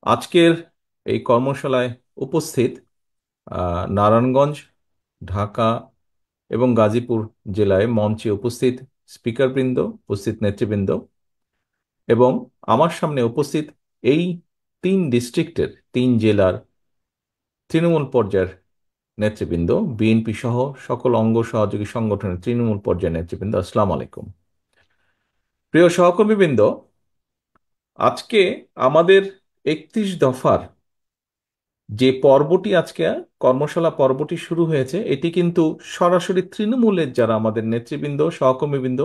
আজকের এই কর্মশালায় উপস্থিত নারায়ণগঞ্জ, ঢাকা এবং গাজীপুর জেলায় মঞ্চে উপস্থিত স্পিকারবৃন্দ, উপস্থিত নেতৃবৃন্দ এবং আমার সামনে উপস্থিত এই তিন ডিস্ট্রিক্টের, তিন জেলার তৃণমূল পর্যায়ের নেতৃবৃন্দ, বিএনপি সহ সকল অঙ্গ সহযোগী সংগঠনের তৃণমূল পর্যায়ের নেতৃবৃন্দ, আসসালামু আলাইকুম। প্রিয় সহকর্মীবৃন্দ, আজকে আমাদের 31 দফার যে পর্বটি আজকে কর্মশালা পর্বটি শুরু হয়েছে, এটি কিন্তু সরাসরি তৃণমূলের যারা আমাদের নেতৃবৃন্দ, সহকর্মীবৃন্দ,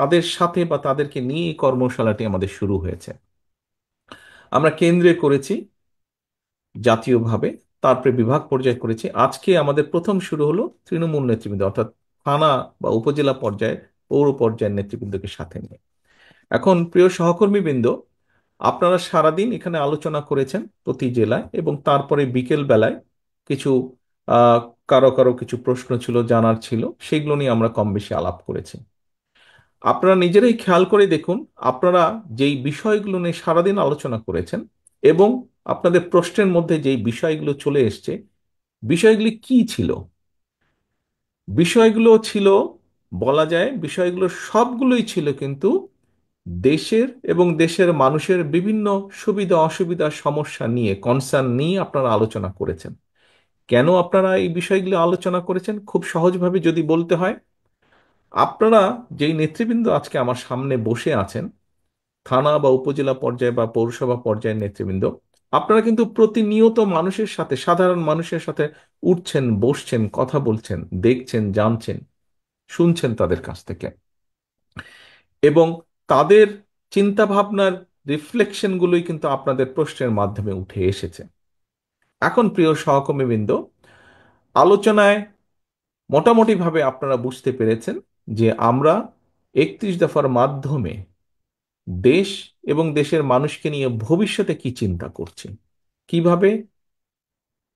তাদের সাথে বা তাদেরকে নিয়ে এই কর্মশালাটি আমাদের শুরু হয়েছে। আমরা কেন্দ্রে করেছি, জাতীয়ভাবে, তারপরে বিভাগ পর্যায়ে করেছি। আজকে আমাদের প্রথম শুরু হলো তৃণমূল নেতৃবৃন্দ, অর্থাৎ থানা বা উপজেলা পর্যায়ে, পৌর পর্যায়ের নেতৃবৃন্দকে সাথে নিয়ে। এখন প্রিয় সহকর্মীবৃন্দ, আপনারা সারাদিন এখানে আলোচনা করেছেন প্রতি জেলায়, এবং তারপরে বিকেল বেলায় কিছু আহ, কারো কারো কিছু প্রশ্ন ছিল, জানার ছিল, সেগুলো নিয়ে আমরা কম বেশি আলাপ করেছি। আপনারা নিজেরাই খেয়াল করে দেখুন, আপনারা যেই বিষয়গুলো নিয়ে সারাদিন আলোচনা করেছেন এবং আপনাদের প্রশ্নের মধ্যে যেই বিষয়গুলো চলে এসছে, বিষয়গুলি কি ছিল? বিষয়গুলো ছিল, বলা যায় বিষয়গুলো সবগুলোই ছিল কিন্তু দেশের এবং দেশের মানুষের বিভিন্ন সুবিধা অসুবিধা সমস্যা নিয়ে, কনসার্ন নিয়ে আপনারা আলোচনা করেছেন। কেন আপনারা এই বিষয়গুলো আলোচনা করেছেন? খুব সহজভাবে যদি বলতে হয়, আপনারা যেই নেতৃবৃন্দ আজকে আমার সামনে বসে আছেন, থানা বা উপজেলা পর্যায়ে বা পৌরসভা পর্যায়ের নেতৃবৃন্দ, আপনারা কিন্তু প্রতিনিয়ত মানুষের সাথে, সাধারণ মানুষের সাথে উঠছেন, বসছেন, কথা বলছেন, দেখছেন, জানছেন, শুনছেন তাদের কাছ থেকে, এবং তাদের চিন্তা ভাবনার রিফ্লেকশন গুলোই কিন্তু আপনাদের প্রশ্নের মাধ্যমে উঠে এসেছে। এখন প্রিয় সহকর্মীবৃন্দ, আলোচনায় মোটামুটি ভাবে আপনারা বুঝতে পেরেছেন যে আমরা 31 দফার মাধ্যমে দেশ এবং দেশের মানুষকে নিয়ে ভবিষ্যতে কি চিন্তা করছি, কিভাবে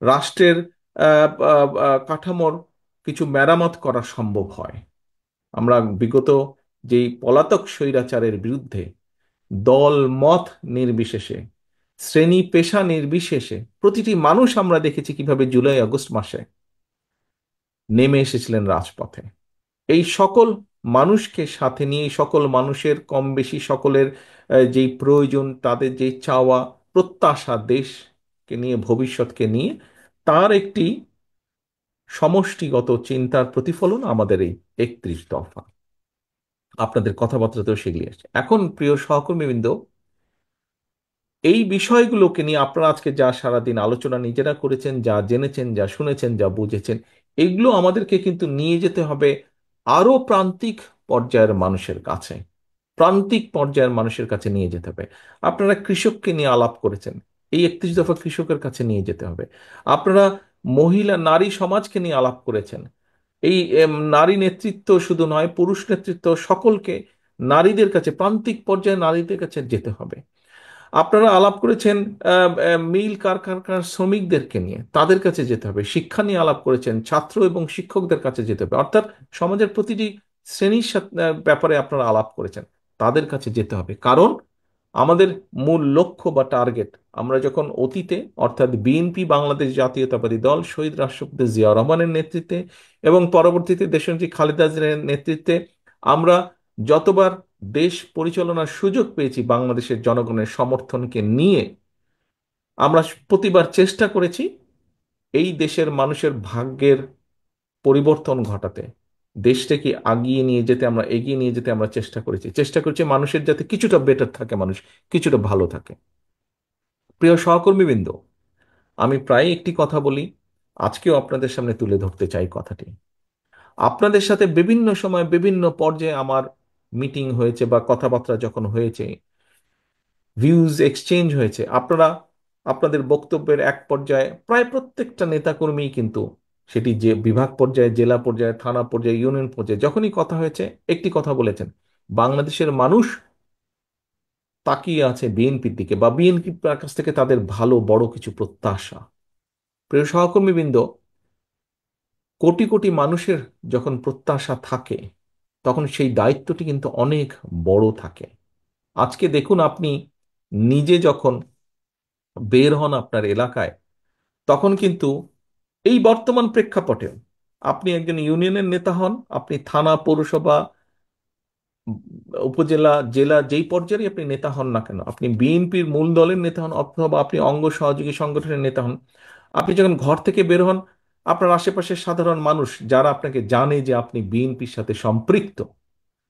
রাষ্ট্রের কাঠামোর কিছু মেরামত করা সম্ভব হয়। আমরা বিগত যেই পলাতক স্বৈরাচারের বিরুদ্ধে দল মত নির্বিশেষে, শ্রেণী পেশা নির্বিশেষে প্রতিটি মানুষ আমরা দেখেছি কিভাবে জুলাই আগস্ট মাসে নেমে এসেছিলেন রাজপথে। এই সকল মানুষকে সাথে নিয়ে, এই সকল মানুষের কম বেশি সকলের যেই প্রয়োজন, তাদের যেই চাওয়া প্রত্যাশা, দেশকে নিয়ে, ভবিষ্যৎকে নিয়ে, তার একটি সমষ্টিগত চিন্তার প্রতিফলন আমাদের এই 31 দফা। আপনাদের কথাবার্তাতেও সেগুলি আসছে। এখন প্রিয় সহকর্মীবৃন্দ, এই বিষয়গুলোকে নিয়ে আপনারা আজকে যা সারাদিন আলোচনা নিজেরা করেছেন, যা জেনেছেন, যা শুনেছেন, যা বুঝেছেন, এগুলো আমাদেরকে কিন্তু নিয়ে যেতে হবে আরো প্রান্তিক পর্যায়ের মানুষের কাছে, প্রান্তিক পর্যায়ের মানুষের কাছে নিয়ে যেতে হবে। আপনারা কৃষককে নিয়ে আলাপ করেছেন, এই 31 দফা কৃষকের কাছে নিয়ে যেতে হবে। আপনারা মহিলা নারী সমাজকে নিয়ে আলাপ করেছেন, এই নারী নেতৃত্ব শুধু নয়, পুরুষ নেতৃত্ব, সকলকে, নারীদের কাছে, প্রান্তিক পর্যায়ে নারীদের কাছে যেতে হবে। আপনারা আলাপ করেছেন মিল কারখানার শ্রমিকদেরকে নিয়ে, তাদের কাছে যেতে হবে। শিক্ষা নিয়ে আলাপ করেছেন, ছাত্র এবং শিক্ষকদের কাছে যেতে হবে, অর্থাৎ সমাজের প্রতিটি শ্রেণীর ব্যাপারে আপনারা আলাপ করেছেন, তাদের কাছে যেতে হবে। কারণ আমাদের মূল লক্ষ্য বা টার্গেট, আমরা যখন অতীতে, অর্থাৎ বিএনপি বাংলাদেশ জাতীয়তাবাদী দল শহীদ রাষ্ট্রপতি জিয়া রহমানের নেতৃত্বে এবং পরবর্তীতে দেশনেত্রী খালেদা জিয়ার নেতৃত্বে আমরা যতবার দেশ পরিচালনার সুযোগ পেয়েছি বাংলাদেশের জনগণের সমর্থনকে নিয়ে, আমরা প্রতিবার চেষ্টা করেছি এই দেশের মানুষের ভাগ্যের পরিবর্তন ঘটাতে, দেশটাকে আগিয়ে নিয়ে যেতে, আমরা এগিয়ে নিয়ে যেতে আমরা চেষ্টা করছি মানুষের যাতে কিছুটা বেটার থাকে, মানুষ কিছুটা ভালো থাকে। প্রিয় সহকর্মীবৃন্দ, আমি প্রায় একটি কথা বলি, আজকেও আপনাদের সামনে তুলে ধরতে চাই কথাটি। আপনাদের সাথে বিভিন্ন সময় বিভিন্ন পর্যায়ে আমার মিটিং হয়েছে বা কথাবার্তা যখন হয়েছে, ভিউজ এক্সচেঞ্জ হয়েছে, আপনারা আপনাদের বক্তব্যের এক পর্যায়ে প্রায় প্রত্যেকটা নেতাকর্মী কিন্তু, সেটি যে বিভাগ পর্যায়ে, জেলা পর্যায়ে, থানা পর্যায়ে, ইউনিয়ন পর্যায়ে, যখনই কথা হয়েছে একটি কথা বলেছেন, বাংলাদেশের মানুষ তাকিয়ে আছে বিএনপির দিকে, বা বিএনপির কাছ থেকে তাদের ভালো বড় কিছু প্রত্যাশা। প্রিয় সহকর্মীবৃন্দ, কোটি কোটি মানুষের যখন প্রত্যাশা থাকে, তখন সেই দায়িত্বটি কিন্তু অনেক বড় থাকে। আজকে দেখুন, আপনি নিজে যখন বের হন আপনার এলাকায়, তখন কিন্তু এই বর্তমান প্রেক্ষাপটে আপনি একজন ইউনিয়নের নেতা হন, আপনি থানা, পৌরসভা, উপজেলা, জেলা, যেই পর্যায়ে আপনি নেতা হন না কেন, আপনি বিএনপির মূল দলের নেতা হন অথবা আপনি অঙ্গ সহযোগী সংগঠনের নেতা হন, আপনি যখন ঘর থেকে বের হন, আপনার আশেপাশের সাধারণ মানুষ যারা আপনাকে জানে যে আপনি বিএনপির সাথে সম্পৃক্ত,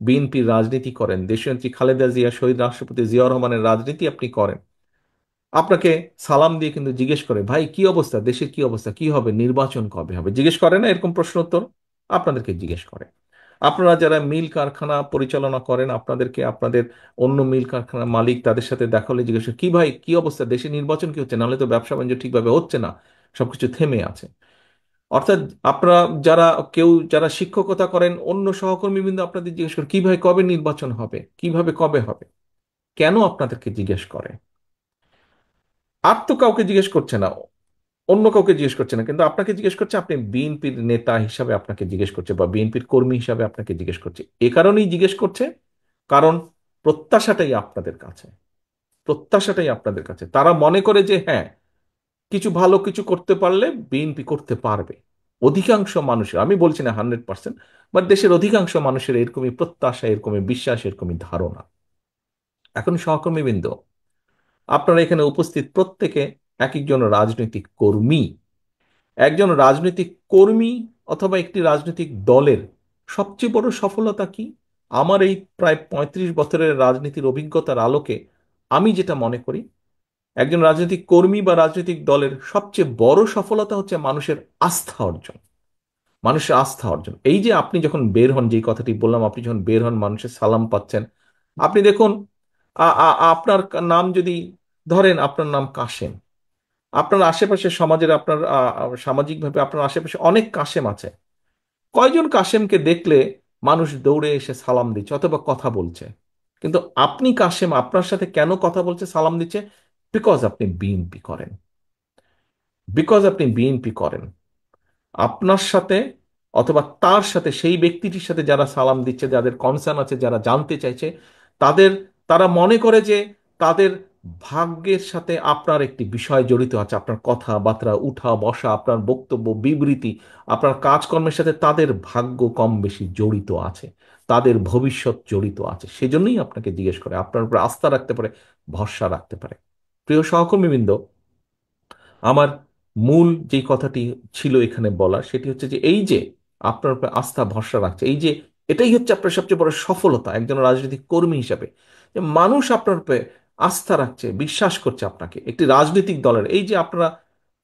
বিএনপির রাজনীতি করেন, দেশনেত্রী খালেদা জিয়া, শহীদ রাষ্ট্রপতি জিয়াউর রহমানের রাজনীতি আপনি করেন, আপনাকে সালাম দিয়ে কিন্তু জিজ্ঞেস করে, ভাই কি অবস্থা, দেশের কি অবস্থা, কি হবে, নির্বাচন কবে হবে, জিজ্ঞেস করে না এরকম প্রশ্ন উত্তর? আপনাদেরকে জিজ্ঞেস করে। আপনারা যারা মিল কারখানা পরিচালনা করেন, আপনাদেরকে আপনাদের অন্য মিল কারখানার মালিক তাদের সাথে দেখা হলে জিজ্ঞেস করে, কি ভাই কি অবস্থা, দেশে নির্বাচন কি হচ্ছে, নাহলে তো ব্যবসা বাণিজ্য ঠিকভাবে হচ্ছে না, সবকিছু থেমে আছে। অর্থাৎ আপনারা যারা, কেউ যারা শিক্ষকতা করেন, অন্য সহকর্মীবৃন্দ আপনাদের জিজ্ঞেস করে, কি ভাই কবে নির্বাচন হবে, কিভাবে কবে হবে। কেন আপনাদেরকে জিজ্ঞেস করে? আর তো কাউকে জিজ্ঞেস করছে না, অন্য কাউকে জিজ্ঞেস করছে না, কিন্তু আপনাকে জিজ্ঞেস করছে, আপনি বিএনপির নেতা হিসাবে আপনাকে জিজ্ঞেস করছে বা বিএনপির কর্মী হিসাবে আপনাকে জিজ্ঞেস করছে। এ কারণেই জিজ্ঞেস করছে, কারণ প্রত্যাশাটাই আপনাদের কাছে, প্রত্যাশাটাই আপনাদের কাছে, তারা মনে করে যে হ্যাঁ, কিছু ভালো কিছু করতে পারলে বিএনপি করতে পারবে। অধিকাংশ মানুষের, আমি বলছি না 100%, বাট দেশের অধিকাংশ মানুষের এরকমই প্রত্যাশা, এরকমই বিশ্বাস, এরকমই ধারণা। এখন সহকর্মীবৃন্দ, আপনারা এখানে উপস্থিত প্রত্যেকে এক একজন রাজনৈতিক কর্মী। একজন রাজনৈতিক কর্মী অথবা একটি রাজনৈতিক দলের সবচেয়ে বড় সফলতা কি? আমার এই প্রায় 35 বছরের রাজনীতির অভিজ্ঞতার আলোকে আমি যেটা মনে করি, একজন রাজনৈতিক কর্মী বা রাজনৈতিক দলের সবচেয়ে বড় সফলতা হচ্ছে মানুষের আস্থা অর্জন। মানুষের আস্থা অর্জন, এই যে আপনি যখন বের হন, যে কথাটি বললাম, আপনি যখন বের হন মানুষের সালাম পাচ্ছেন, আপনি দেখুন, আপনার নাম যদি ধরেন, আপনার নাম কাশেম, আপনার আশেপাশে সমাজের, আপনার সামাজিকভাবে আপনার আশেপাশে অনেক কাশেম আছে, কয়জন কাশেমকে দেখলে মানুষ দৌড়ে এসে সালাম দিচ্ছে অথবা কথা বলছে? কিন্তু আপনি কাশেম, আপনার সাথে কেন কথা বলছে, সালাম দিচ্ছে? বিকজ আপনি বিএনপি করেন, বিকজ আপনি বিএনপি করেন। আপনার সাথে অথবা তার সাথে, সেই ব্যক্তিটির সাথে যারা সালাম দিচ্ছে, যাদের কনসার্ন আছে, যারা জানতে চাইছে, তাদের, তারা মনে করে যে তাদের ভাগ্যের সাথে আপনার একটি বিষয় জড়িত আছে, আপনার কথাবার্তা, উঠা বসা, আপনার বক্তব্য, বিবৃতি, আপনার কাজকর্মের সাথে তাদের ভাগ্য কম বেশি জড়িত আছে, তাদের ভবিষ্যৎ জড়িত আছে। সেজন্যই আপনাকে জিজ্ঞেস করে, আপনার উপর আস্থা রাখতে পারে, ভরসা রাখতে পারে। প্রিয় সহকর্মীবৃন্দ, আমার মূল যে কথাটি ছিল এখানে বলার, সেটি হচ্ছে যে এই যে আপনার উপর আস্থা ভরসা রাখছে, এই যে এটাই হচ্ছে আপনার সবচেয়ে বড় সফলতা একজন রাজনৈতিক কর্মী হিসাবে, যে মানুষ আপনার উপরে আস্থা রাখছে, বিশ্বাস করছে আপনাকে, একটি রাজনৈতিক দলের। এই যে আপনারা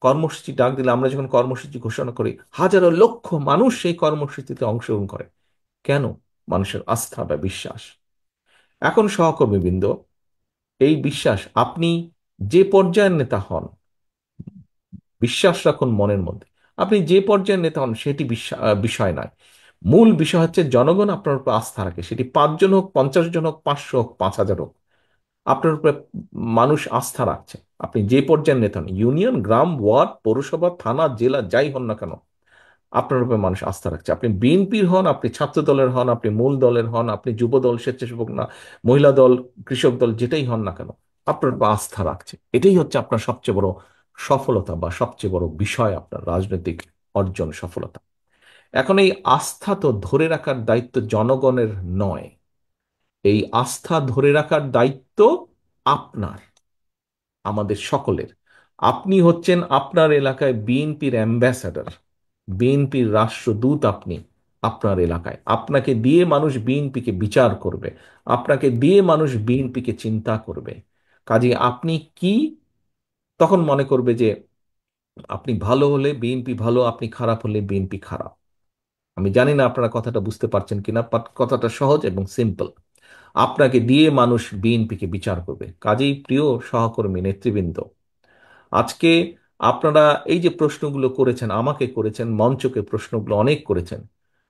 কর্মসূচি ডাক দিলে, আমরা যখন কর্মসূচি ঘোষণা করি, হাজারো লক্ষ মানুষ সেই কর্মসূচিতে অংশগ্রহণ করে। কেন? মানুষের আস্থা বা বিশ্বাস। এখন সহকর্মীবৃন্দ, এই বিশ্বাস, আপনি যে পর্যায়ের নেতা হন, বিশ্বাস রাখুন মনের মধ্যে, আপনি যে পর্যায়ের নেতা হন সেটি বিষয় নয়। মূল বিষয় হচ্ছে জনগণ আপনার উপর আস্থা রাখে, সেটি 5 জন হোক, 50 জন হোক, 500 হোক, 5,000 হোক, আপনার উপরে মানুষ আস্থা রাখছে। আপনি যে পর্যায়ের নেতা হন, ইউনিয়ন, গ্রাম, ওয়ার্ড, পৌরসভা, থানা, জেলা, যাই হন না কেন, আপনার উপরে মানুষ আস্থা রাখছে। আপনি বিএনপির হন, আপনি ছাত্র দলের হন, আপনি মূল দলের হন, আপনি যুব দল, স্বেচ্ছাসেবক না, মহিলা দল, কৃষক দল, যেটাই হন না কেন, আপনার উপর আস্থা রাখছে। এটাই হচ্ছে আপনার সবচেয়ে বড় সফলতা বা সবচেয়ে বড় বিষয়, আপনার রাজনৈতিক অর্জন, সফলতা। এখন এই আস্থা তো ধরে রাখার দায়িত্ব জনগণের নয়, এই আস্থা ধরে রাখার দায়িত্ব আপনার, আমাদের সকলের। আপনি হচ্ছেন আপনার এলাকায় বিএনপির অ্যাম্বাসাডর, বিএনপির রাষ্ট্রদূত। আপনি আপনার এলাকায়, আপনাকে দিয়ে মানুষ বিএনপিকে বিচার করবে, আপনাকে দিয়ে মানুষ বিএনপিকে চিন্তা করবে। কাজে আপনি কি, তখন মনে করবে যে আপনি ভালো হলে বিএনপি ভালো, আপনি খারাপ হলে বিএনপি খারাপ। আমি জানি না আপনারা কথাটা বুঝতে পারছেন কিনা, বাট কথাটা সহজ এবং সিম্পল। আপনাকে দিয়ে মানুষ বিএনপিকে বিচার করবে। কাজেই প্রিয় সহকর্মী, নেতৃবৃন্দ, আজকে আপনারা এই যে প্রশ্নগুলো করেছেন, আমাকে করেছেন, মঞ্চকে প্রশ্নগুলো অনেক করেছেন,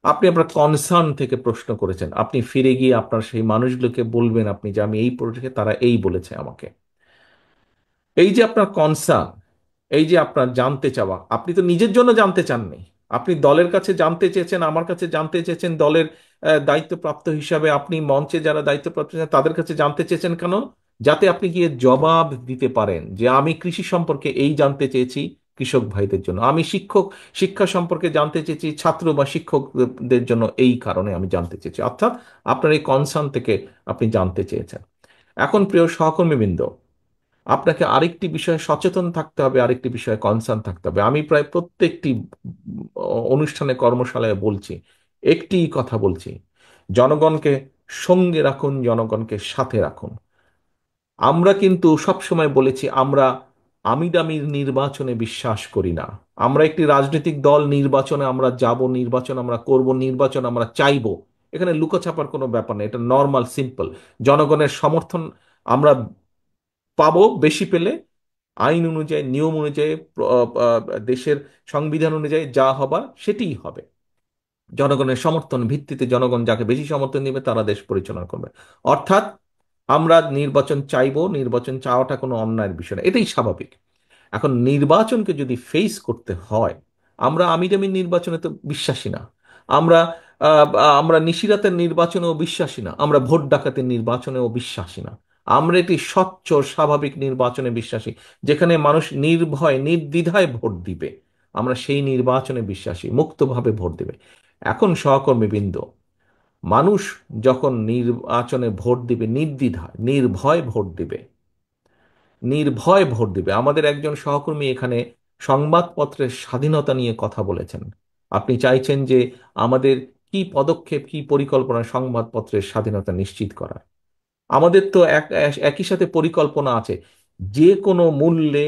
আপনি আপনার কনসার্ন থেকে প্রশ্ন করেছেন, আপনি ফিরে গিয়ে আপনার সেই মানুষগুলোকে বলবেন, আপনি যে আমি এই পড়েছি, তারা এই বলেছে আমাকে। এই যে আপনার কনসার্ন, এই যে আপনার জানতে চাওয়া, আপনি তো নিজের জন্য জানতে চাননি, আপনি দলের কাছে জানতে চেয়েছেন, আমার কাছে জানতে চেয়েছেন, দলের দায়িত্বপ্রাপ্ত হিসাবে আপনি মঞ্চে যারা দায়িত্বপ্রাপ্ত তাদের কাছে জানতে চেয়েছেন। কেন? যাতে আপনি গিয়ে জবাব দিতে পারেন যে আমি কৃষি সম্পর্কে এই জানতে চেয়েছি কৃষক ভাইদের জন্য, আমি শিক্ষা সম্পর্কে জানতে চেয়েছি ছাত্র বা শিক্ষকদের জন্য, এই কারণে আমি জানতে চেয়েছি। অর্থাৎ আপনার এই কনসার্ন থেকে আপনি জানতে চেয়েছেন। এখন প্রিয় সহকর্মীবৃন্দ, আপনাকে আরেকটি বিষয়ে সচেতন থাকতে হবে, আরেকটি বিষয়ে কনসার্ন থাকতে হবে। আমি প্রায় প্রত্যেকটি অনুষ্ঠানে কর্মশালায় বলছি, একটি কথা বলছি, জনগণকে সঙ্গে রাখুন, জনগণকে সাথে রাখুন। আমরা কিন্তু সবসময় বলেছি আমরা আমিডামির নির্বাচনে বিশ্বাস করি না। আমরা একটি রাজনৈতিক দল, নির্বাচনে আমরা যাব, নির্বাচন আমরা করব, নির্বাচন আমরা চাইব, এখানে লুকোছাপার কোনো ব্যাপার নেই, এটা নর্মাল সিম্পল। জনগণের সমর্থন আমরা পাবো, বেশি পেলে আইন অনুযায়ী, নিয়ম অনুযায়ী, দেশের সংবিধান অনুযায়ী যা হবার সেটিই হবে। জনগণের সমর্থন ভিত্তিতে জনগণ যাকে বেশি সমর্থন দিবে তারা দেশ পরিচালনা করবে। অর্থাৎ আমরা নির্বাচন চাইবো, নির্বাচন চাওয়াটা কোনো অন্যায়ের বিষয় না, এটাই স্বাভাবিক। এখন নির্বাচনকে যদি ফেস করতে হয়, আমরা আমিরামি নির্বাচনে তো বিশ্বাসী না, আমরা আমরা নিশিরাতের নির্বাচনেও বিশ্বাসী না, আমরা ভোট ডাকাতের নির্বাচনেও বিশ্বাসী না। আমরা একটি স্বচ্ছ স্বাভাবিক নির্বাচনে বিশ্বাসী, যেখানে মানুষ নির্ভয় নির্দ্বিধায় ভোট দিবে। আমরা সেই নির্বাচনে বিশ্বাসী, মুক্তভাবে ভোট দিবে। এখন সহকর্মীবৃন্দ, মানুষ যখন নির্বাচনে ভোট দিবে নির্দ্বিধায় নির্ভয় ভোট দিবে, নির্ভয় ভোট দিবে। আমাদের একজন সহকর্মী এখানে সংবাদপত্রের স্বাধীনতা নিয়ে কথা বলেছেন। আপনি চাইছেন যে আমাদের কি পদক্ষেপ, কি পরিকল্পনা সংবাদপত্রের স্বাধীনতা নিশ্চিত করার। আমাদের তো একই সাথে পরিকল্পনা আছে, যে কোনো মূল্যে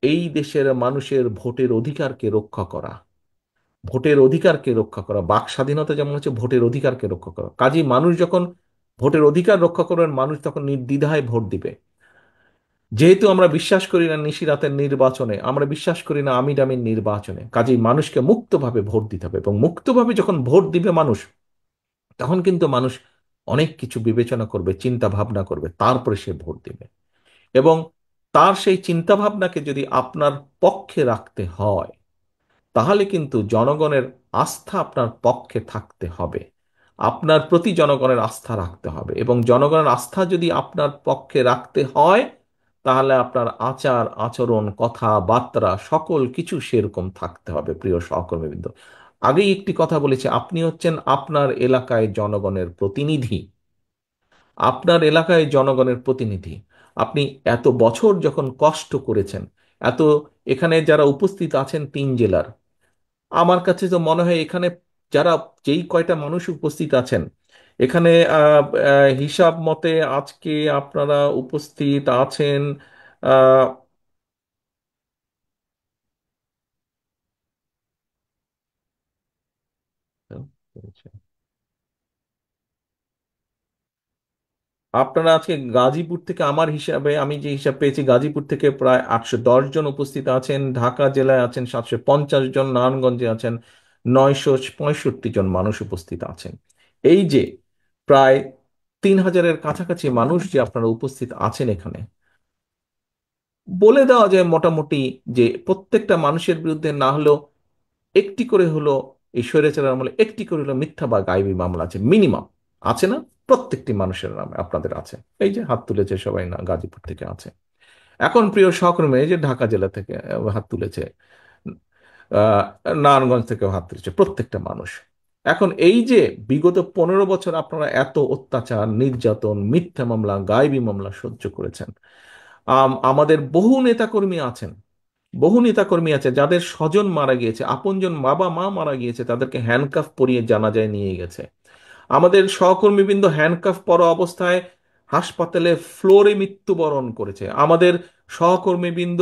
এই দেশের মানুষের ভোটের অধিকারকে রক্ষা করা, ভোটের অধিকারকে রক্ষা করা। বাক স্বাধীনতা যেমন হচ্ছে ভোটের অধিকারকে রক্ষা করা, কাজেই মানুষ যখন ভোটের অধিকার রক্ষা করবেন, মানুষ তখন নির্দ্বিধায় ভোট দিবে। যেহেতু আমরা বিশ্বাস করি না নিশিরাতের নির্বাচনে, আমরা বিশ্বাস করি না আমিডামির নির্বাচনে, কাজেই মানুষকে মুক্তভাবে ভোট দিতে হবে। এবং মুক্তভাবে যখন ভোট দিবে মানুষ, তখন কিন্তু মানুষ অনেক কিছু বিবেচনা করবে, চিন্তা ভাবনা করবে, তারপরে সে ভোট দিবে। এবং তার সেই চিন্তা ভাবনাকে যদি আপনার পক্ষে রাখতে হয়, তাহলে কিন্তু জনগণের আস্থা আপনার পক্ষে থাকতে হবে। আপনার প্রতি জনগণের আস্থা রাখতে হবে, এবং জনগণের আস্থা যদি আপনার পক্ষে রাখতে হয়, তাহলে আপনার আচার আচরণ কথাবার্তা সকল কিছু সেরকম থাকতে হবে। প্রিয় সহকর্মীবৃন্দ, আগেই একটি কথা বলেছি, আপনি হচ্ছেন আপনার এলাকায় জনগণের প্রতিনিধি। আপনার এলাকায় জনগণের প্রতিনিধি। আপনি এত বছর যখন কষ্ট করেছেন, এত, এখানে যারা উপস্থিত আছেন 3 জেলার, আমার কাছে তো মনে হয় এখানে যারা, যেই কয়টা মানুষ উপস্থিত আছেন এখানে, হিসাব মতে আজকে আপনারা উপস্থিত আছেন আহ, আপনারা আজকে গাজীপুর থেকে, আমার হিসাবে আমি যে হিসাব পেয়েছি, গাজীপুর থেকে প্রায় 810 জন উপস্থিত আছেন, ঢাকা জেলায় আছেন 750 জন, নারায়ণগঞ্জে আছেন 965 জন মানুষ উপস্থিত আছেন। এই যে প্রায় 3000-এর কাছাকাছি মানুষ যে আপনারা উপস্থিত আছেন এখানে, বলে দেওয়া যায় মোটামুটি যে প্রত্যেকটা মানুষের বিরুদ্ধে না হলেও একটি করে হলো, এই স্বৈরাচারের আমলে একটি করে হলো মিথ্যা বা গায়েবী মামলা আছে, মিনিমাম আছে না? প্রত্যেকটি মানুষের নামে আপনাদের আছে। এই যে হাত তুলেছে সবাই, না গাজীপুর থেকে আছে। এখন প্রিয় সহকর্মী, এই যে ঢাকা জেলা থেকে হাত তুলেছে, আহ নারায়ণগঞ্জ থেকেও হাত তুলেছে, প্রত্যেকটা মানুষ। এখন এই যে বিগত 15 বছর আপনারা এত অত্যাচার, নির্যাতন, মিথ্যা মামলা, গায়েবী মামলা সহ্য করেছেন। আমাদের বহু নেতাকর্মী আছেন, বহু নেতাকর্মী আছে যাদের স্বজন মারা গিয়েছে, আপনজন বাবা মা মারা গিয়েছে, তাদেরকে হ্যান্ডকাফ পরিয়ে জানাজায় নিয়ে গেছে। আমাদের সহকর্মীবৃন্দ হ্যান্ডকাফ পরা অবস্থায় হাসপাতালে ফ্লোরে মৃত্যুবরণ করেছে। আমাদের সহকর্মীবৃন্দ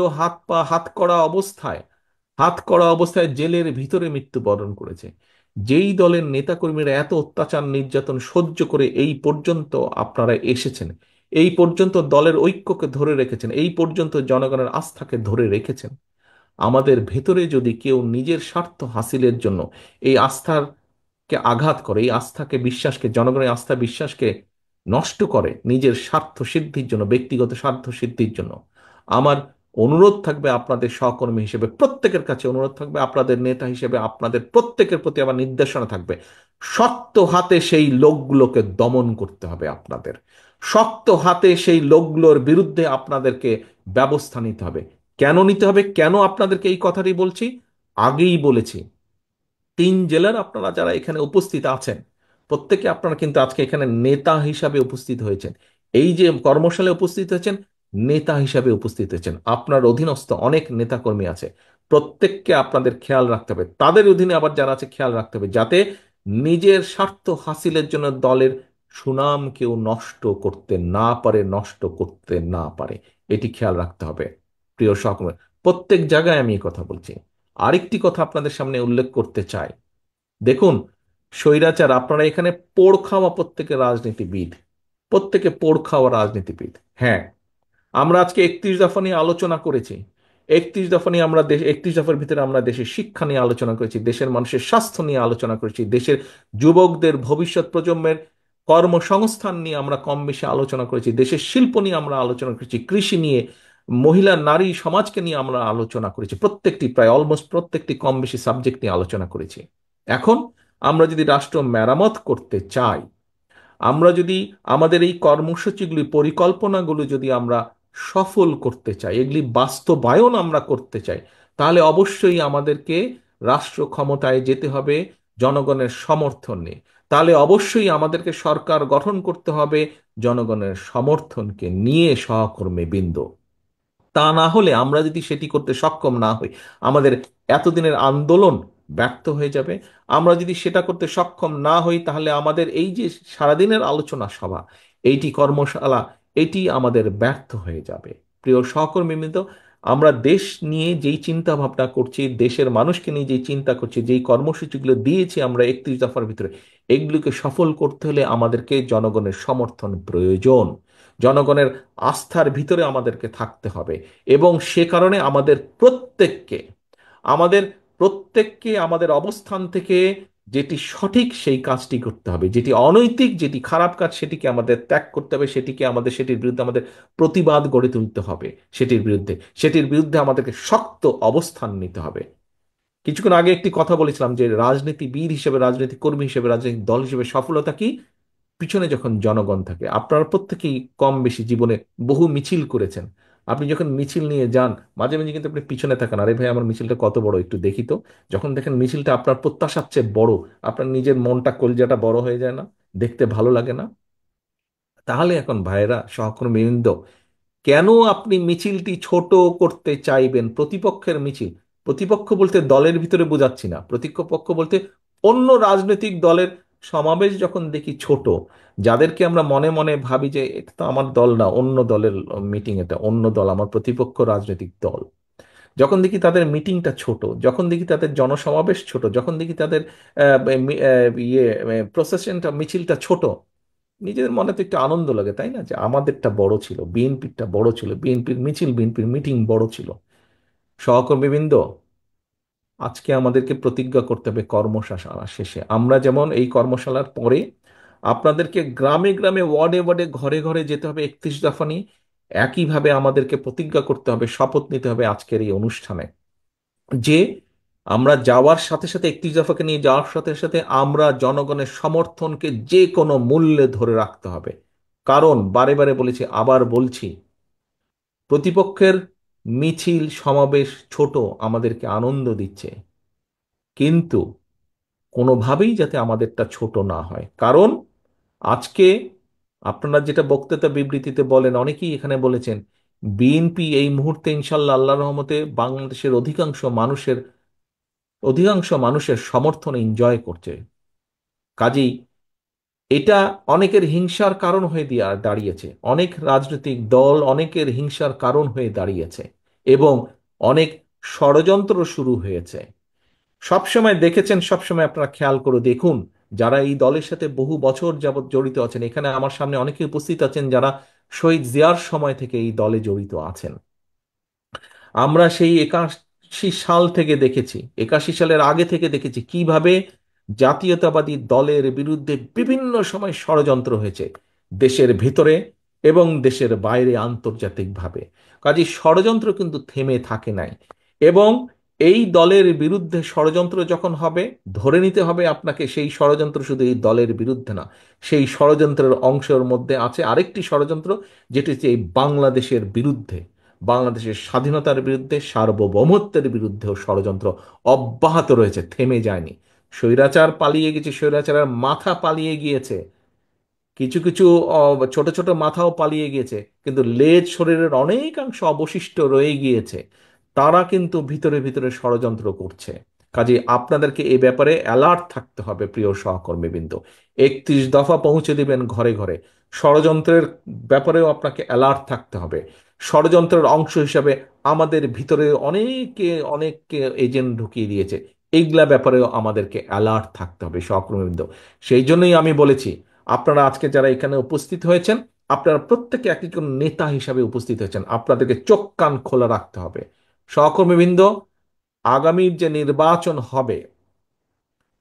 হাত করা অবস্থায় জেলের ভিতরে মৃত্যুবরণ করেছে। যেই দলের নেতাকর্মীরা এত অত্যাচার নির্যাতন সহ্য করে এই পর্যন্ত আপনারা এসেছেন, এই পর্যন্ত দলের ঐক্যকে ধরে রেখেছেন, এই পর্যন্ত জনগণের আস্থাকে ধরে রেখেছেন, আমাদের ভেতরে যদি কেউ নিজের স্বার্থ হাসিলের জন্য এই আস্থাকে আঘাত করে, এই আস্থাকে, বিশ্বাসকে, জনগণের আস্থা বিশ্বাসকে নষ্ট করে নিজের স্বার্থ সিদ্ধির জন্য, ব্যক্তিগত স্বার্থ সিদ্ধির জন্য, আমার অনুরোধ থাকবে আপনাদের সহকর্মী হিসেবে, প্রত্যেকের কাছে অনুরোধ থাকবে, আপনাদের নেতা হিসেবে আপনাদের প্রত্যেকের প্রতি আমার নির্দেশনা থাকবে, শক্ত হাতে সেই লোকগুলোকে দমন করতে হবে আপনাদের। শক্ত হাতে সেই লোকগুলোর বিরুদ্ধে আপনাদেরকে ব্যবস্থা নিতে হবে। কেন নিতে হবে, কেন আপনাদেরকে এই কথাটি বলছি? আগেই বলেছি, 3 জেলার আপনারা যারা এখানে উপস্থিত আছেন, প্রত্যেকে আপনারা কিন্তু আজকে এখানে নেতা হিসাবে উপস্থিত হয়েছেন। এই যে কর্মশালে উপস্থিত হয়েছেন, নেতা হিসাবে উপস্থিত হয়েছেন। আপনার অধীনস্থ অনেক নেতাকর্মী আছে, প্রত্যেককে আপনাদের খেয়াল রাখতে হবে। তাদের অধীনে আবার যারা আছে খেয়াল রাখতে হবে, যাতে নিজের স্বার্থ হাসিলের জন্য দলের সুনাম কেউ নষ্ট করতে না পারে, নষ্ট করতে না পারে। এটি খেয়াল রাখতে হবে প্রিয় সহকর্মী। প্রত্যেক জায়গায় আমি এই কথা বলছি। আরেকটি কথা আপনাদের সামনে উল্লেখ করতে চাই। দেখুন, স্বৈরাচার, আপনারা এখানে পোড় খাওয়া প্রত্যেকে রাজনীতিবিদ, প্রত্যেকে পোড় খাওয়া রাজনীতিবিদ। হ্যাঁ, আমরা আজকে 31 দফা নিয়ে আলোচনা করেছি। 31 দফা নিয়ে আমরা 31 দফার ভিতরে আমরা দেশের শিক্ষা নিয়ে আলোচনা করেছি, দেশের মানুষের স্বাস্থ্য নিয়ে আলোচনা করেছি, দেশের যুবকদের ভবিষ্যৎ প্রজন্মের কর্মসংস্থান নিয়ে আমরা কম বেশি আলোচনা করেছি, দেশের শিল্প নিয়ে আমরা আলোচনা করেছি, কৃষি নিয়ে, মহিলা নারী সমাজকে নিয়ে আমরা আলোচনা করেছি। প্রত্যেকটি, প্রায় অলমোস্ট প্রত্যেকটি কম বেশি সাবজেক্ট নিয়ে আলোচনা করেছি। এখন আমরা যদি রাষ্ট্র মেরামত করতে চাই, আমরা যদি আমাদের এই কর্মসূচিগুলি, পরিকল্পনাগুলো যদি আমরা সফল করতে চাই, এগুলি বাস্তবায়ন আমরা করতে চাই, তাহলে অবশ্যই আমাদেরকে রাষ্ট্র ক্ষমতায় যেতে হবে জনগণের সমর্থন নিয়ে। তাহলে অবশ্যই আমাদেরকে সরকার গঠন করতে হবে জনগণের সমর্থনকে নিয়ে, সহকর্মী বৃন্দ। তা না হলে, আমরা যদি সেটি করতে সক্ষম না হই, আমাদের এতদিনের আন্দোলন ব্যর্থ হয়ে যাবে। আমরা যদি সেটা করতে সক্ষম না হই, তাহলে আমাদের এই যে সারাদিনের আলোচনা সভা, এইটি কর্মশালা, এটি আমাদের ব্যর্থ হয়ে যাবে। প্রিয় সহকর্মীবৃন্দ, আমরা দেশ নিয়ে যেই চিন্তা ভাবনা করছি, দেশের মানুষকে নিয়ে যেই চিন্তা করছি, যেই কর্মসূচিগুলো দিয়েছি আমরা 31 দফার ভিতরে, এগুলোকে সফল করতে হলে আমাদেরকে জনগণের সমর্থন প্রয়োজন। জনগণের আস্থার ভিতরে আমাদেরকে থাকতে হবে। এবং সে কারণে আমাদের প্রত্যেককে আমাদের অবস্থান থেকে যেটি সঠিক সেই কাজটি করতে হবে, যেটি অনৈতিক, যেটি খারাপ কাজ, সেটিকে আমাদের ত্যাগ করতে হবে। সেটির বিরুদ্ধে আমাদের প্রতিবাদ গড়ে তুলতে হবে। সেটির বিরুদ্ধে আমাদেরকে শক্ত অবস্থান নিতে হবে। কিছুক্ষণ আগে একটি কথা বলেছিলাম যে রাজনীতিবিদ হিসেবে, রাজনৈতিক কর্মী হিসেবে, রাজনৈতিক দল হিসেবে সফলতা কি? পিছনে যখন জনগণ থাকে। আপনারা প্রত্যেকেই কম বেশি জীবনে বহু মিছিল করেছেন। আপনি যখন মিছিল নিয়ে যান, মাঝে মাঝে কিন্তু আপনি পিছনে থাকেন, আরে ভাই আমার মিছিলটা কত বড় একটু দেখি তো। যখন দেখেন মিছিলটা আপনার প্রত্যাশার চেয়ে বড়, আপনার নিজের মনটা, কলিজাটা বড় হয়ে যায় না? দেখতে ভালো লাগে না? তাহলে এখন ভাইয়েরা, সহকর্মীবৃন্দ, কেন আপনি মিছিলটি ছোট করতে চাইবেন? প্রতিপক্ষের মিছিল, প্রতিপক্ষ বলতে দলের ভিতরে বোঝাচ্ছি না, প্রতিপক্ষ বলতে অন্য রাজনৈতিক দলের সমাবেশ যখন দেখি ছোট, যাদেরকে আমরা মনে মনে ভাবি যে এটা তো আমার দল না, অন্য দলের মিটিং, এটা অন্য দল, আমার প্রতিপক্ষ রাজনৈতিক দল, যখন দেখি তাদের মিটিংটা ছোট, যখন দেখি তাদের জনসমাবেশ ছোট, যখন দেখি তাদের প্রসেশনটা, মিছিলটা ছোট, নিজেদের মনে তো একটু আনন্দ লাগে, তাই না? যে আমাদেরটা বড় ছিল, বিএনপিরটা বড় ছিল, বিএনপির মিছিল, বিএনপির মিটিং বড় ছিল। সহকর্মীবৃন্দ, আজকে আমাদেরকে প্রতিজ্ঞা করতে হবে কর্মশালা শেষে, আমরা যেমন এই কর্মশালার পরে আপনাদেরকে গ্রামে গ্রামে, ওয়ার্ডে ওয়ার্ডে, ঘরে ঘরে যেতে হবে 31 দফা নিয়ে, একইভাবে আমাদেরকে প্রতিজ্ঞা করতে হবে, শপথ নিতে হবে আজকের এই অনুষ্ঠানে, যে আমরা যাওয়ার সাথে সাথে, 31 দফাকে নিয়ে যাওয়ার সাথে সাথে আমরা জনগণের সমর্থনকে যে কোনো মূল্যে ধরে রাখতে হবে। কারণ বারে বারে বলেছি, আবার বলছি, প্রতিপক্ষের মিছিল সমাবেশ ছোট, আমাদেরকে আনন্দ দিচ্ছে, কিন্তু কোনোভাবেই যাতে আমাদেরটা ছোট না হয়। কারণ আজকে আপনারা যেটা বক্তৃতা বিবৃতিতে বলেন, অনেকেই এখানে বলেছেন, বিএনপি এই মুহূর্তে ইনশাল্লাহ আল্লাহ রহমতে বাংলাদেশের অধিকাংশ মানুষের সমর্থন এনজয় করছে। কাজেই এটা অনেকের হিংসার কারণ হয়ে দাঁড়িয়েছে, অনেক রাজনৈতিক দল অনেকের হিংসার কারণ হয়ে দাঁড়িয়েছে, এবং অনেক ষড়যন্ত্র শুরু হয়েছে। সবসময় দেখেছেন, সবসময় আপনারা খেয়াল করে দেখুন, যারা এই দলের সাথে বহু বছর যাবৎ জড়িত আছেন, এখানে আমার সামনে অনেকে উপস্থিত আছেন যারা শহীদ জিয়ার সময় থেকে এই দলে জড়িত আছেন। আমরা সেই 81 সাল থেকে দেখেছি, 81 সালের আগে থেকে দেখেছি কিভাবে জাতীয়তাবাদী দলের বিরুদ্ধে বিভিন্ন সময় ষড়যন্ত্র হয়েছে, দেশের ভিতরে এবং দেশের বাইরে, আন্তর্জাতিকভাবে। কাজে ষড়যন্ত্র কিন্তু থেমে থাকে নাই। এবং এই দলের বিরুদ্ধে ষড়যন্ত্র যখন হবে, ধরে নিতে হবে আপনাকে সেই ষড়যন্ত্র শুধু এই দলের বিরুদ্ধে না, সেই ষড়যন্ত্রের অংশের মধ্যে আছে আরেকটি ষড়যন্ত্র, যেটি হচ্ছে এই বাংলাদেশের বিরুদ্ধে, বাংলাদেশের স্বাধীনতার বিরুদ্ধে, সার্বভৌমত্বের বিরুদ্ধেও ষড়যন্ত্র অব্যাহত রয়েছে, থেমে যায়নি। স্বৈরাচার পালিয়ে গেছে, স্বৈরাচারের মাথা পালিয়ে গিয়েছে, কিছু কিছু ছোট ছোট মাথাও পালিয়ে গিয়েছে, কিন্তু লেজ শরীরের অনেকাংশ অবশিষ্ট রয়ে গিয়েছে। তারা কিন্তু ভিতরে ভিতরে ষড়যন্ত্র করছে। কাজে আপনাদেরকে এ ব্যাপারে অ্যালার্ট থাকতে হবে প্রিয় সহকর্মীবৃন্দ। 31 দফা পৌঁছে দিবেন ঘরে ঘরে। ষড়যন্ত্রের ব্যাপারেও আপনাকে অ্যালার্ট থাকতে হবে। ষড়যন্ত্রের অংশ হিসাবে আমাদের ভিতরে অনেকে অনেক এজেন্ট ঢুকিয়ে দিয়েছে, এইগুলা ব্যাপারেও আমাদেরকে অ্যালার্ট থাকতে হবে সহকর্মীবৃন্দ। সেই জন্যই আমি বলেছি, আপনারা আজকে যারা এখানে উপস্থিত হয়েছেন, আপনারা প্রত্যেকে এক একজন নেতা হিসাবে উপস্থিত হয়েছেন, আপনাদেরকে চোখ কান খোলা রাখতে হবে। সহকর্মীবৃন্দ, আগামীর যে নির্বাচন হবে,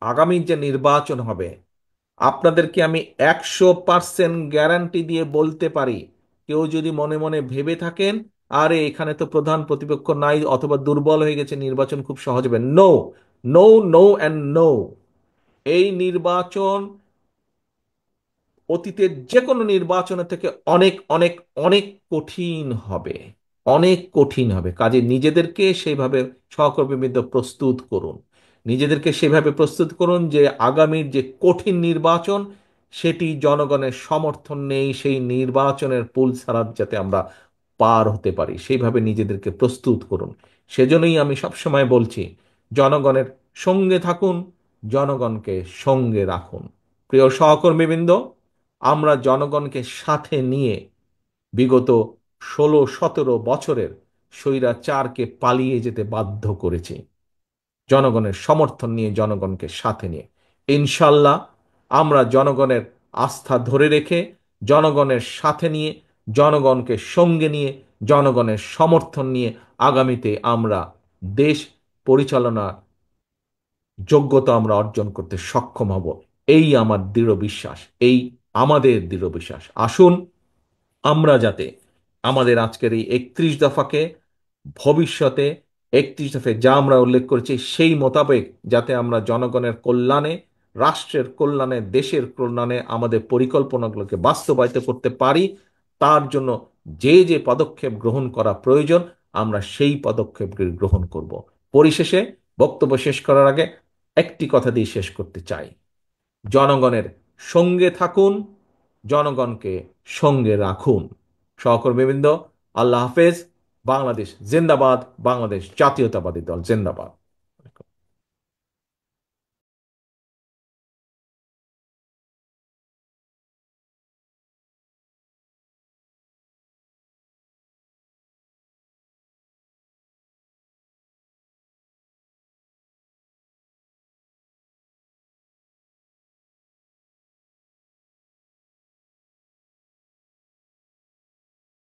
আগামীর যে নির্বাচন হবে, আপনাদেরকে আমি 100% গ্যারান্টি দিয়ে বলতে পারি, কেউ যদি মনে মনে ভেবে থাকেন আরে এখানে তো প্রধান প্রতিপক্ষ নাই অথবা দুর্বল হয়ে গেছে, নির্বাচন খুব সহজ হবে, no, no, no and no. এই নির্বাচন অতীতের যে কোনো নির্বাচনের থেকে অনেক অনেক অনেক কঠিন হবে, অনেক কঠিন হবে। কাজে নিজেদেরকে সেইভাবে সহকর্মীবৃন্দ প্রস্তুত করুন, নিজেদেরকে সেভাবে প্রস্তুত করুন যে আগামীর যে কঠিন নির্বাচন, সেটি জনগণের সমর্থন নেই, সেই নির্বাচনের পুল ছাড়া যাতে আমরা পার হতে পারি, সেইভাবে নিজেদেরকে প্রস্তুত করুন। সেজন্যই আমি সবসময় বলছি, জনগণের সঙ্গে থাকুন, জনগণকে সঙ্গে রাখুন। প্রিয় সহকর্মীবৃন্দ, আমরা জনগণকে সাথে নিয়ে বিগত 16-17 বছরের স্বৈরাচারকে পালিয়ে যেতে বাধ্য করেছি, জনগণের সমর্থন নিয়ে, জনগণকে সাথে নিয়ে। ইনশাল্লাহ আমরা জনগণের আস্থা ধরে রেখে, জনগণের সাথে নিয়ে, জনগণকে সঙ্গে নিয়ে, জনগণের সমর্থন নিয়ে আগামীতে আমরা দেশ পরিচালনার যোগ্যতা আমরা অর্জন করতে সক্ষম হব। এই আমার দৃঢ় বিশ্বাস, এই আমাদের দৃঢ় বিশ্বাস। আসুন আমরা যাতে আমাদের আজকের এই 31 দফাকে ভবিষ্যতে 31 দফায় যা আমরা উল্লেখ করেছি সেই মোতাবেক যাতে আমরা জনগণের কল্যাণে, রাষ্ট্রের কল্যাণে, দেশের কল্যাণে আমাদের পরিকল্পনাগুলোকে বাস্তবায়িত করতে পারি, তার জন্য যে যে পদক্ষেপ গ্রহণ করা প্রয়োজন আমরা সেই পদক্ষেপগুলি গ্রহণ করব। পরিশেষে বক্তব্য শেষ করার আগে একটি কথা দিয়ে শেষ করতে চাই, জনগণের সঙ্গে থাকুন, জনগণকে সঙ্গে রাখুন। সহকর্মীবৃন্দ, আল্লাহ হাফেজ। বাংলাদেশ জিন্দাবাদ, বাংলাদেশ জাতীয়তাবাদী দল জিন্দাবাদ।